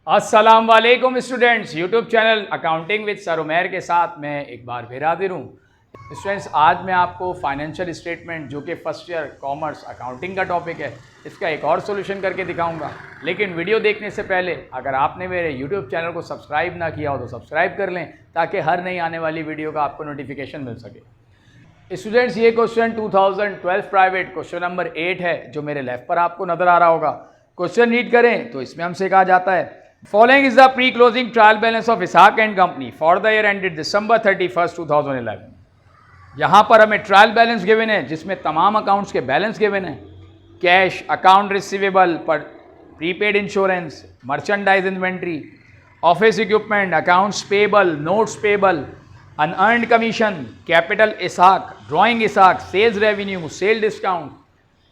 अस्सलाम वालेकुम students, YouTube channel accounting with sir Umair के साथ मैं एक बार फिर हाजिर हूँ। स्टूडेंट्स, आज मैं आपको फाइनेंशियल स्टेटमेंट जो कि फर्स्ट ईयर कॉमर्स अकाउंटिंग का टॉपिक है, इसका एक और सोल्यूशन करके दिखाऊंगा। लेकिन वीडियो देखने से पहले अगर आपने मेरे यूट्यूब चैनल को सब्सक्राइब ना किया हो तो सब्सक्राइब कर लें, ताकि हर नई आने वाली वीडियो का आपको नोटिफिकेशन मिल सके। स्टूडेंट्स, ये क्वेश्चन 2012 प्राइवेट क्वेश्चन नंबर 8 है, जो मेरे लेफ्ट पर आपको नज़र आ रहा होगा। क्वेश्चन रीड करें तो इसमें हमसे कहा जाता है, following is the pre closing trial balance of Ishaq and company for the year ended December 31, 2011। यहाँ पर हमें ट्रायल बैलेंस गिवन है, जिसमें तमाम अकाउंट्स के बैलेंस गिवन है। कैश, अकाउंट रिसीवेबल, पर prepaid insurance, merchandise inventory, office equipment, accounts payable, notes payable, unearned commission, capital Ishaq, drawing Ishaq, sales revenue, sale discount,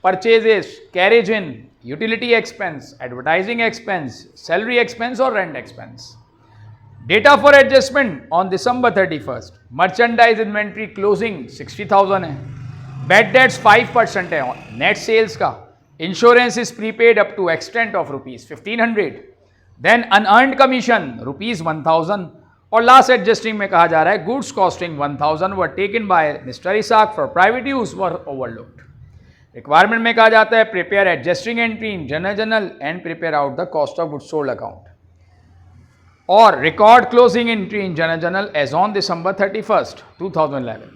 purchases, carriage in, utility expense, advertising expense, salary expense और rent expense. Data for adjustment on December 31, merchandise inventory closing 60,000 है, bad debts 5% है net sales का, insurance is prepaid up to extent of ₹1500, then unearned commission ₹1000, और last adjusting में कहा जा रहा है goods costing 1000 were taken by mister Ishaq for private use were overlooked. Requirement में कहा जाता है prepare adjusting entry in general and prepare out the cost of goods sold account, और record closing entry in general as on December 31, 2011,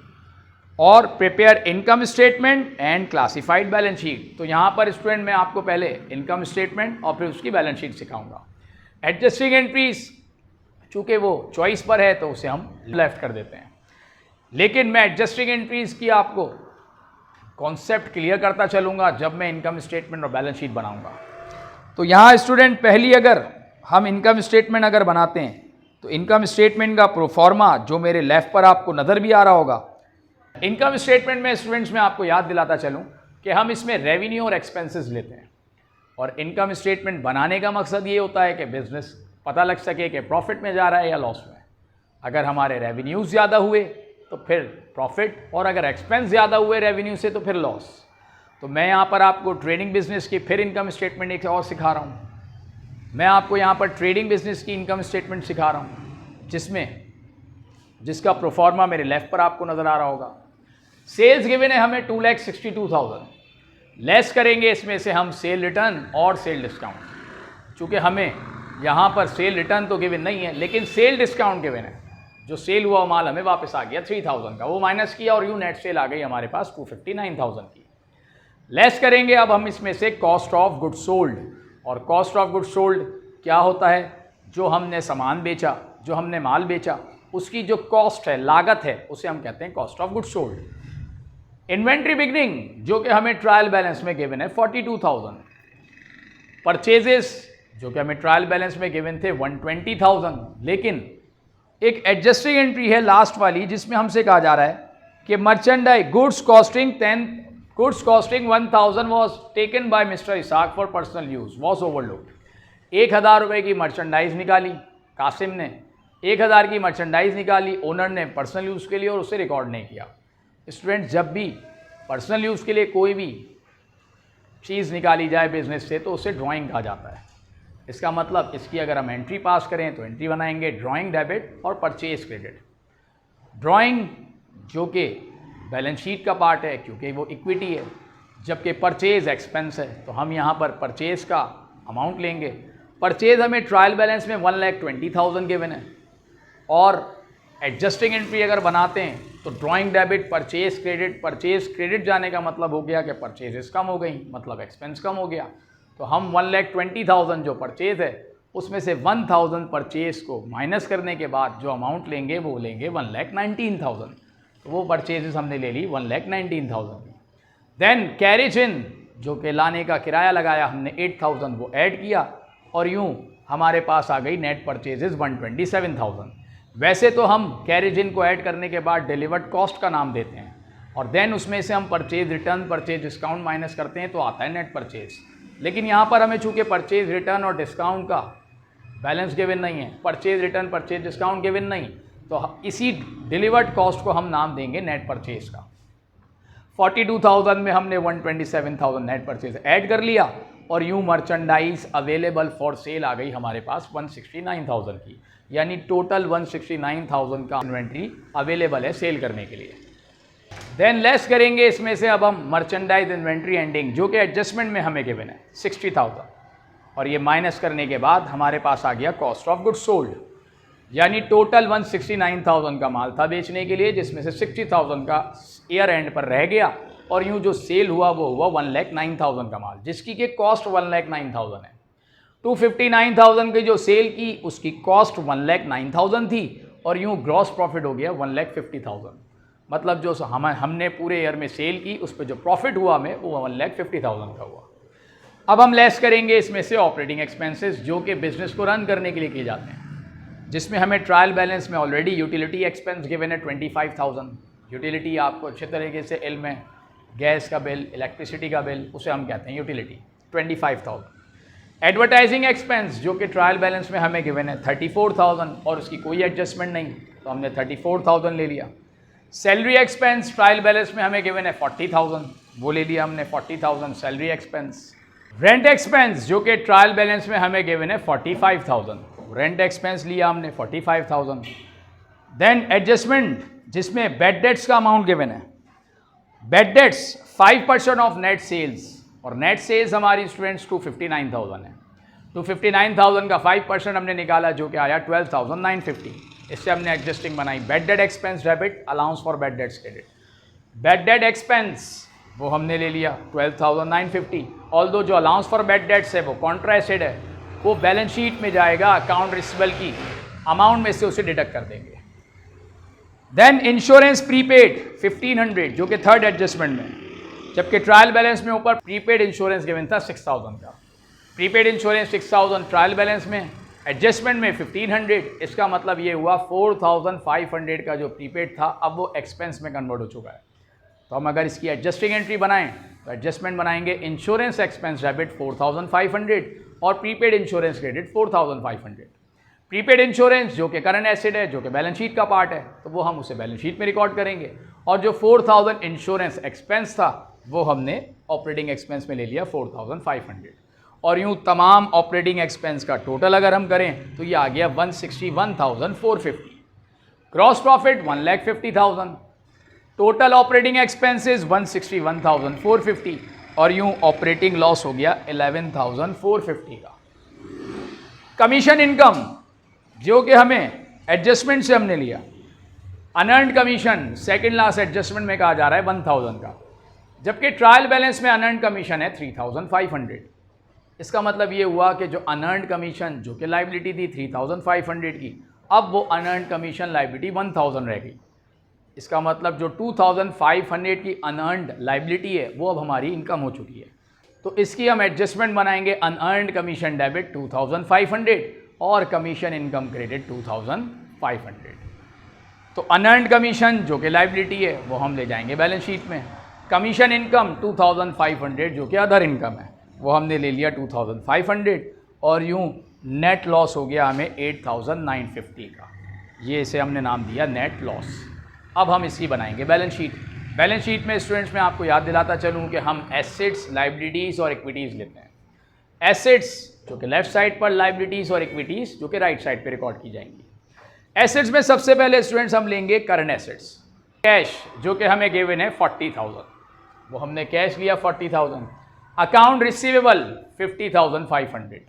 और prepare income statement and classified balance sheet. तो यहाँ पर student मैं आपको पहले इनकम स्टेटमेंट और फिर उसकी बैलेंस शीट सिखाऊंगा। एडजस्टिंग एंट्रीज चूँकि वो चॉइस पर है तो उसे हम लेफ्ट कर देते हैं, लेकिन मैं एडजस्टिंग एंट्रीज की आपको कॉन्सेप्ट क्लियर करता चलूँगा जब मैं इनकम स्टेटमेंट और बैलेंस शीट बनाऊँगा। तो यहाँ स्टूडेंट पहली अगर हम इनकम स्टेटमेंट अगर बनाते हैं तो इनकम स्टेटमेंट का प्रोफॉर्मा जो मेरे लेफ्ट पर आपको नज़र भी आ रहा होगा। इनकम स्टेटमेंट में स्टूडेंट्स मैं आपको याद दिलाता चलूँ कि हम इसमें रेवेन्यू और एक्सपेंसेस लेते हैं, और इनकम स्टेटमेंट बनाने का मकसद ये होता है कि बिजनेस पता लग सके कि प्रॉफिट में जा रहा है या लॉस में। अगर हमारे रेवेन्यूज़ ज़्यादा हुए तो फिर प्रॉफिट, और अगर एक्सपेंस ज़्यादा हुए रेवेन्यू से तो फिर लॉस। तो मैं यहाँ पर आपको ट्रेडिंग बिजनेस की फिर इनकम स्टेटमेंट एक और सिखा रहा हूँ। मैं आपको यहाँ पर ट्रेडिंग बिजनेस की इनकम स्टेटमेंट सिखा रहा हूँ, जिसका प्रोफॉर्मा मेरे लेफ्ट पर आपको नज़र आ रहा होगा। सेल्स गिवन है हमें 2,62,000, लेस करेंगे इसमें से हम सेल रिटर्न और सेल डिस्काउंट। चूँकि हमें यहाँ पर सेल रिटर्न तो गिवन नहीं है, लेकिन सेल डिस्काउंट गिवन है। जो सेल हुआ माल हमें वापस आ गया 3,000 का, वो माइनस किया और यूँ नेट सेल आ गई हमारे पास 259,000 की। लेस करेंगे अब हम इसमें से कॉस्ट ऑफ गुड्स सोल्ड, और कॉस्ट ऑफ गुड्स सोल्ड क्या होता है? जो हमने सामान बेचा, जो हमने माल बेचा, उसकी जो कॉस्ट है, लागत है, उसे हम कहते हैं cost of goods sold. Inventory beginning जो कि हमें ट्रायल बैलेंस में गिवन है 42,000, परचेजेस जो कि हमें ट्रायल बैलेंस में गिवन थे 120,000, लेकिन एक एडजस्टिंग एंट्री है लास्ट वाली जिसमें हमसे कहा जा रहा है कि merchandise goods costing 1,000 was taken by mister Ishaq for personal use was overlooked. 1,000 रुपये की मर्चेंडाइज निकाली कासिम ने, 1,000 की मर्चेंडाइज निकाली ओनर ने पर्सनल यूज़ के लिए, और उसे रिकॉर्ड नहीं किया। स्टूडेंट, जब भी पर्सनल यूज़ के लिए कोई भी चीज़ निकाली जाए बिजनेस से तो उसे ड्राइंग कहा जाता है। इसका मतलब इसकी अगर हम एंट्री पास करें तो एंट्री बनाएंगे ड्राइंग डेबिट और परचेज क्रेडिट। ड्राइंग जो कि बैलेंस शीट का पार्ट है क्योंकि वो इक्विटी है, जबकि परचेज एक्सपेंस है, तो हम यहाँ पर परचेज का अमाउंट लेंगे। परचेज हमें ट्रायल बैलेंस में 1,20,000 गिवन है, और एडजस्टिंग एंट्री अगर बनाते हैं तो ड्राइंग डेबिट परचेज क्रेडिट जाने का मतलब हो गया कि परचेजेस कम हो गई, मतलब एक्सपेंस कम हो गया। तो हम 1,20,000 जो परचेज है उसमें से 1,000 परचेज को माइनस करने के बाद जो अमाउंट लेंगे वो लेंगे 1,19,000। तो वो परचेजेस हमने ले ली 1,19,000 की। देन कैरेज इन जो कि लाने का किराया लगाया हमने 8,000, वो ऐड किया, और यूँ हमारे पास आ गई नेट परचेजेस 127,000। वैसे तो हम कैरेज इन को ऐड करने के बाद डिलीवर्ड कॉस्ट का नाम देते हैं, और देन उसमें से हम purchase return, purchase discount minus करते हैं तो आता है नेट परचेज। लेकिन यहाँ पर हमें चूँकि परचेज रिटर्न और डिस्काउंट का बैलेंस गिवन नहीं है, purchase return purchase discount given नहीं, तो इसी डिलीवर्ड कॉस्ट को हम नाम देंगे नेट परचेज का। 42,000 में हमने 127,000 नेट परचेज ऐड कर लिया, और यूँ मर्चेंडाइज अवेलेबल फॉर सेल आ गई हमारे पास 169,000 की, यानी टोटल 169,000 का इन्वेंट्री अवेलेबल है सेल करने के लिए। देन लेस करेंगे इसमें से अब हम मर्चेंडाइज इन्वेंट्री एंडिंग, जो कि एडजस्टमेंट में हमें गिवन है 60,000, और ये माइनस करने के बाद हमारे पास आ गया कॉस्ट ऑफ गुड्स सोल्ड, यानी टोटल 169,000 का माल था बेचने के लिए, जिसमें से 60,000 का ईयर एंड पर रह गया, और यूँ जो सेल हुआ वो हुआ 1,09,000 का माल, जिसकी कि कॉस्ट 1,09,000 है। 259,000 की जो सेल की उसकी कॉस्ट 1,09,000 थी, और यूँ ग्रॉस प्रॉफिट हो गया 1,50,000। मतलब जो हमने पूरे ईयर में सेल की उस पर जो प्रॉफिट हुआ हमें वो 1,50,000 का हुआ। अब हम लेस करेंगे इसमें से ऑपरेटिंग एक्सपेंसेस, जो कि बिजनेस को रन करने के लिए किए जाते हैं, जिसमें हमें ट्रायल बैलेंस में ऑलरेडी यूटिलिटी एक्सपेंस गिवन है 25,000। यूटिलिटी आपको अच्छे तरीके से इल्म है, गैस का बिल, इलेक्ट्रिसिटी का बिल, उसे हम कहते हैं यूटिलिटी, 25,000। एडवर्टाइजिंग एक्सपेंस जो कि ट्रायल बैलेंस में हमें गिवन है 34,000, और उसकी कोई एडजस्टमेंट नहीं, तो हमने 34,000 ले लिया। सैलरी एक्सपेंस ट्रायल बैलेंस में हमें गिवन है 40,000, वो ले लिया हमने 40,000 सैलरी एक्सपेंस। रेंट एक्सपेंस जो कि ट्रायल बैलेंस में हमें गिवन है 45,000, रेंट एक्सपेंस लिया हमने 45,000। देन एडजस्टमेंट जिसमें बेड डेट्स का अमाउंट गिवन है, bad debts 5% of net sales, और नेट सेल्स हमारी स्टूडेंट्स 259,000 है। 259,000 का 5% हमने निकाला जो कि आया 12,950। इससे हमने एडजस्टिंग बनाई bed date expense debit, allowance for bad dates credit. Bed date expense वो हमने ले लिया 12,950, ऑल्दो जो अलाउंस फॉर बेड डेट्स है वो कॉन्ट्रा एसेट है, वो बैलेंस शीट में जाएगा, अकाउंट रिसीवेबल की अमाउंट में से उसे डिडक्ट कर देंगे। देन इंश्योरेंस प्रीपेड 1,500 जो कि थर्ड एडजस्टमेंट में, जबकि ट्रायल बैलेंस में ऊपर प्रीपेड इंश्योरेंस गिवन था 6,000 का। प्रीपेड इंश्योरेंस 6,000 ट्रायल बैलेंस में, एडजस्टमेंट में 1,500। इसका मतलब ये हुआ 4,500 का जो प्रीपेड था अब वो एक्सपेंस में कन्वर्ट हो चुका है। तो हम अगर इसकी एडजस्टिंग एंट्री बनाएं तो एडजस्टमेंट बनाएंगे इंश्योरेंस एक्सपेंस डेबिट 4,500 और prepaid insurance credit 4,500। Prepaid insurance जो कि करंट एसेट है, जो कि बैलेंस शीट का पार्ट है, तो वो हम उसे बैलेंस शीट में रिकॉर्ड करेंगे, और जो 4,000 इंश्योरेंस एक्सपेंस था वो हमने ऑपरेटिंग एक्सपेंस में ले लिया 4,500। और यूँ तमाम ऑपरेटिंग एक्सपेंस का टोटल अगर हम करें तो ये आ गया 161,450। Gross profit 1,50,000, total operating expenses 161,450, और यूँ ऑपरेटिंग लॉस हो गया 11,450 का। कमीशन इनकम जो कि हमें एडजस्टमेंट से हमने लिया, unearned commission second last adjustment में कहा जा रहा है 1,000 का, जबकि ट्रायल बैलेंस में अनअर्न्ड कमीशन है 3,500। इसका मतलब ये हुआ कि जो अनअर्न्ड कमीशन जो कि लाइबिलिटी थी 3,500 की, अब वो अनअर्न्ड कमीशन लाइबिलिटी 1,000 रह गई। इसका मतलब जो 2,500 की अनअर्न्ड लाइबिलिटी है वो अब हमारी इनकम हो चुकी है। तो इसकी हम एडजस्टमेंट बनाएंगे, अनअर्न्ड कमीशन डेबिट 2,500 और कमीशन इनकम क्रेडिट 2,500। तो अनअर्न्ड कमीशन जो कि लाइबिलिटी है वो हम ले जाएंगे बैलेंस शीट में, कमीशन इनकम 2,500 जो कि अदर इनकम है वो हमने ले लिया 2,500, और यूँ नेट लॉस हो गया हमें 8,950 का, ये इसे हमने नाम दिया नेट लॉस। अब हम इसकी बनाएंगे बैलेंस शीट। बैलेंस शीट में स्टूडेंट्स मैं आपको याद दिलाता चलूँ कि हम एसेट्स, लाइबिलिटीज़ और इक्विटीज़ लेते हैं। एसेट्स जो कि लेफ्ट साइड पर, लाइबिलिटीज़ और इक्विटीज़ जो कि राइट साइड पर रिकॉर्ड की जाएंगी। एसेट्स में सबसे पहले स्टूडेंट्स हम लेंगे करंट एसेट्स। कैश जो कि हमें गिवन है 40,000, वो हमने कैश लिया 40,000। Account receivable 50,500।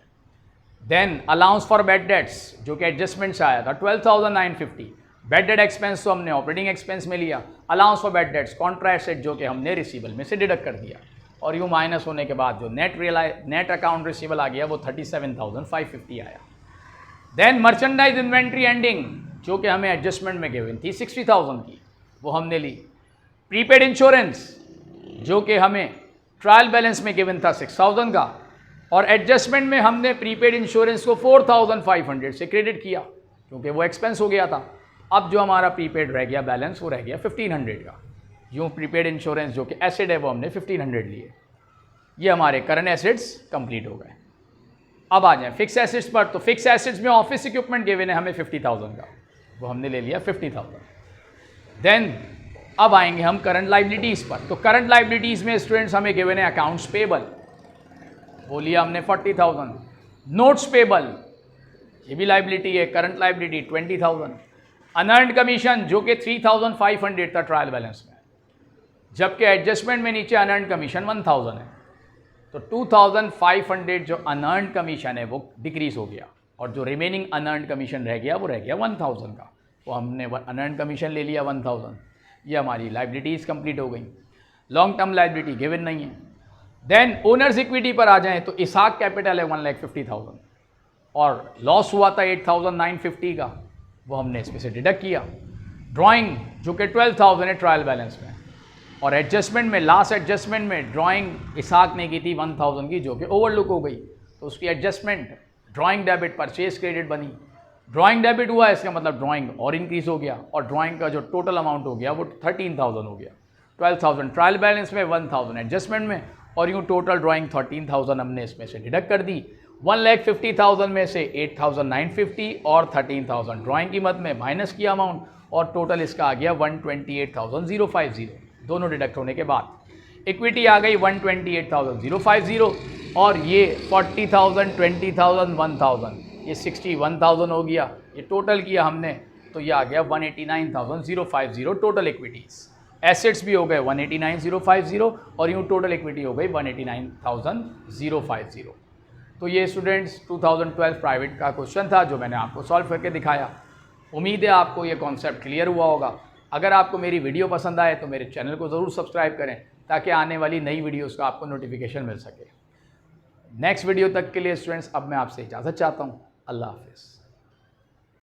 Then allowance for bad debts जो कि एडजस्टमेंट से आया था 12,950। बेड डेट एक्सपेंस तो हमने ऑपरेटिंग एक्सपेंस में लिया, allowance for bad dates Contra asset जो कि हमने रिसीवेबल में से डिडक्ट कर दिया, और यूँ माइनस होने के बाद जो नेट अकाउंट रिसीवेबल आ गया वो 37,550 आया। देन मर्चेंडाइज इन्वेंट्री एंडिंग जो कि हमें एडजस्टमेंट में गिवन थी 60,000 की, वो हमने ली। प्रीपेड इंश्योरेंस जो कि हमें ट्रायल बैलेंस में गिवन था 6,000 का, और एडजस्टमेंट में हमने प्रीपेड इंश्योरेंस को 4,500 से क्रेडिट किया क्योंकि वो एक्सपेंस हो गया था। अब जो हमारा प्रीपेड रह गया बैलेंस वो रह गया 1,500 का। यूँ प्रीपेड इंश्योरेंस जो कि एसेट है वो हमने 1,500 लिए। ये हमारे करंट एसेट्स कंप्लीट हो गए। अब आ जाए फिक्स एसेट्स पर। तो फिक्स एसेट्स में ऑफिस इक्विपमेंट गिवन है हमें 50,000 का, वो हमने ले लिया 50,000। देन अब आएंगे हम करंट लाइबिलिटीज़ पर। तो करंट लाइबिलिटीज़ में स्टूडेंट्स हमें गिवन है अकाउंट्स पेबल, वो लिया हमने 40,000। नोट्स पेबल, ये भी लाइबिलिटी है, करंट लाइबिलिटी 20,000। अनअर्न्ड कमीशन जो कि 3,500 था ट्रायल बैलेंस में, जबकि एडजस्टमेंट में नीचे अनअर्न्ड कमीशन 1,000 है, तो 2,500 जो अनअर्न्ड कमीशन है वो डिक्रीज हो गया, और जो रिमेनिंग अनअर्न्ड कमीशन रह गया वो रह गया 1,000 का। वो हमने अनअर्न्ड कमीशन ले लिया 1,000। ये हमारी लाइबिलिटीज़ कंप्लीट हो गई। लॉन्ग टर्म लाइबिलिटी गिवन नहीं है। देन ओनर्स इक्विटी पर आ जाएं तो इसाक कैपिटल है 1,50,000 और लॉस हुआ था 8,950 का, वो हमने इसमें से डिडक्ट किया। ड्राइंग जो कि 12,000 है ट्रायल बैलेंस में, और एडजस्टमेंट में लास्ट एडजस्टमेंट में ड्राइंग इसाक ने की थी 1,000 की, जो कि ओवरलुक हो गई, तो उसकी adjustment drawing debit purchase credit बनी। ड्राइंग डेबिट हुआ, इसका मतलब ड्राइंग और इंक्रीज हो गया, और ड्राइंग का जो टोटल अमाउंट हो गया वो 13,000 हो गया। 12,000 ट्रायल बैलेंस में, 1,000 एडजस्टमेंट में, और यूँ टोटल ड्राइंग 13,000 हमने इसमें से डिडक्ट कर दी। 1,50,000 में से 8,950 और 13,000 ड्राइंग कीमत में माइनस किया अमाउंट, और टोटल इसका आ गया 128,050 दोनों डिडक्ट होने के बाद। इक्विटी आ गई 128,050, और ये 40,000, 20,000, 1,000, ये 61,000 हो गया। ये टोटल किया हमने तो ये आ गया 189,050 टोटल इक्विटीज़। एसेट्स भी हो गए 189,050, और यूँ टोटल इक्विटी हो गई 189,050। तो ये स्टूडेंट्स 2012 प्राइवेट का क्वेश्चन था जो मैंने आपको सॉल्व करके दिखाया। उम्मीद है आपको ये कॉन्सेप्ट क्लियर हुआ होगा। अगर आपको मेरी वीडियो पसंद आए तो मेरे चैनल को ज़रूर सब्सक्राइब करें, ताकि आने वाली नई वीडियोज़ का आपको नोटिफिकेशन मिल सके। नेक्स्ट वीडियो तक के लिए स्टूडेंट्स अब मैं आपसे इजाज़त चाहता हूँ। अल्लाह हाफ़िज़।